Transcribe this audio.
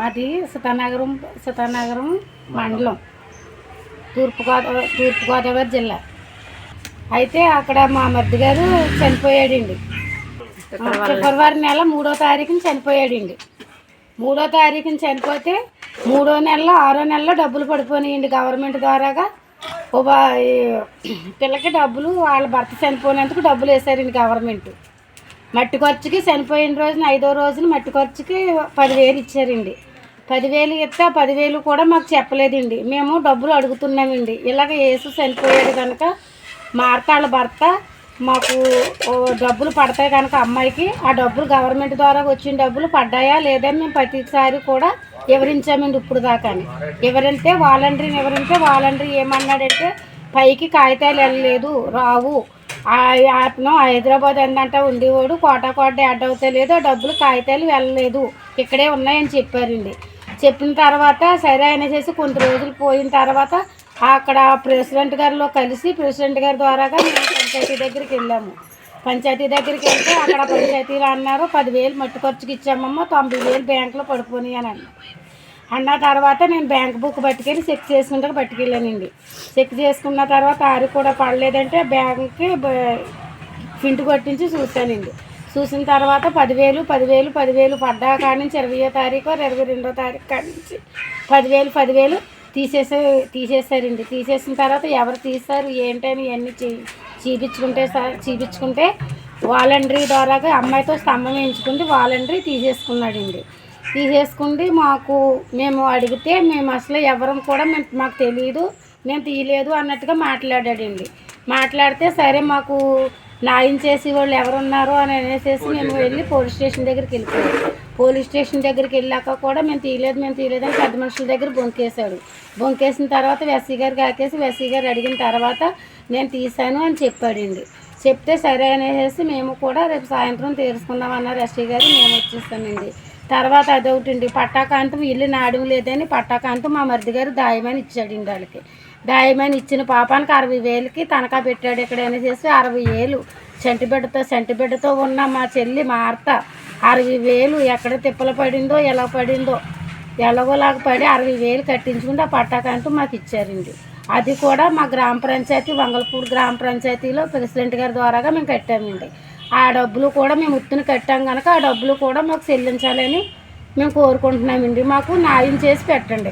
మాది సీతానగరం మండలం, తూర్పుగోదావరి జిల్లా. అయితే అక్కడ మా మరిది గారు చనిపోయాడండి. ఫిబ్రవరి నెల 3వ తారీఖున చనిపోయాడండి. 3వ తారీఖున చనిపోతే 3వ నెలలో 6వ నెలలో డబ్బులు పడిపోయినాయండి గవర్నమెంట్ ద్వారాగా. పిల్లకి డబ్బులు వాళ్ళ భర్త చనిపోయినందుకు డబ్బులు వేశారండి గవర్నమెంట్. మట్టి ఖర్చుకి చనిపోయిన రోజున 5వ రోజున మట్టి ఖర్చుకి 10,000 ఇచ్చారండి. 10,000 ఇస్తే 10,000 కూడా మాకు చెప్పలేదండి. మేము డబ్బులు అడుగుతున్నామండి. ఇలాగ యేసు చనిపోయాడు కనుక మా వాళ్ళ భర్త మాకు డబ్బులు పడతాయి కనుక అమ్మాయికి ఆ డబ్బులు గవర్నమెంట్ ద్వారా వచ్చిన డబ్బులు పడ్డాయా లేదా మేము ప్రతిసారి కూడా వివరించామండి. ఇప్పుడు దాకా వివరిస్తే వాలంటరీ ఏమన్నాడంటే పైకి కాగితాలు వెళ్ళలేదు, రావు. అతను హైదరాబాద్ ఏంటంటే ఉండేవాడు, కోట యాడ్ అవుతలేదు, ఆ డబ్బులు కాగితాలు వెళ్ళలేదు, ఇక్కడే ఉన్నాయని చెప్పారండి. చెప్పిన తర్వాత సరే అనేసి కొన్ని రోజులు పోయిన తర్వాత అక్కడ ప్రెసిడెంట్ గారిలో కలిసి ప్రెసిడెంట్ గారి ద్వారాగా మేము పంచాయతీ దగ్గరికి వెళ్ళాము. పంచాయతీ దగ్గరికి వెళ్తే అక్కడ పంచాయతీలో అన్నారు 10,000 మట్టి ఖర్చుకి ఇచ్చామమ్మ, 90,000 బ్యాంకులో పడిపోయి అని అన్న తర్వాత నేను బ్యాంక్ బుక్ పట్టుకెళ్ళి చెక్ చేసుకుంటే పట్టుకెళ్ళానండి. చెక్ చేసుకున్న తర్వాత ఆరు కూడా పడలేదంటే బ్యాంక్కి ఫింటు కొట్టించి చూశానండి. చూసిన తర్వాత 10,000 పడ్డా కాడి నుంచి 20వ తారీఖు 22వ తారీఖు కాడి నుంచి 10,000 తీసేసారండి. తీసేసిన తర్వాత ఎవరు తీశారు ఏంటని ఇవన్నీ చూపించుకుంటే వాలంటరీ ద్వారాగా అమ్మాయితో స్తంభం వేయించుకుంటే వాలంటరీ తీసేసుకున్నాడండి. తీసేసుకుంటే మేము అడిగితే మేము అసలు ఎవరం కూడా మాకు తెలియదు, మేము తీయలేదు అన్నట్టుగా మాట్లాడాడండి. మాట్లాడితే సరే మాకు న్యాయం చేసి వాళ్ళు ఎవరున్నారో అని అనేసి మేము వెళ్ళి పోలీస్ స్టేషన్ దగ్గరికి వెళ్ళిపోయాం. పోలీస్ స్టేషన్ దగ్గరికి వెళ్ళాక కూడా మేము తీయలేదు అని పెద్ద మనుషుల దగ్గర బొంకేశాడు. బొంకేసిన తర్వాత వెస్సీ గారికి ఆకేసి వెస్సీ గారు అడిగిన తర్వాత నేను తీశాను అని చెప్పాడండి. చెప్తే సరే అనేసి మేము కూడా రేపు సాయంత్రం తీర్చుకుందామన్నారు ఎస్సీ గారు. మేము వచ్చేస్తామండి. తర్వాత అదొకటండి పట్టాకాంతం ఇల్లు నాడం లేదని పట్టాకాంతం మా మరిది గారు దాయమని ఇచ్చాడండి. వాళ్ళకి దాయమని ఇచ్చిన పాపానికి 60,000కి తనఖా పెట్టాడు. ఇక్కడ అనేసి 60,000 చంటిబిడ్డతో ఉన్న మా చెల్లి మా అత్త 60,000 ఎక్కడ తిప్పలు పడిందో ఎలా పడిందో ఎలాగోలాగా పడి 60,000 కట్టించుకుంటే ఆ పట్టాకాంతం మాకు ఇచ్చారండి. అది కూడా మా గ్రామ పంచాయతీ వంగలపూడి గ్రామ పంచాయతీలో ప్రెసిడెంట్ గారి ద్వారాగా మేము కట్టామండి. ఆ డబ్బులు కూడా మేము ఉత్తుని కట్టాం కనుక ఆ డబ్బులు కూడా మాకు చెల్లించాలని మేము కోరుకుంటున్నామండి. మాకు న్యాయం చేసి పెట్టండి.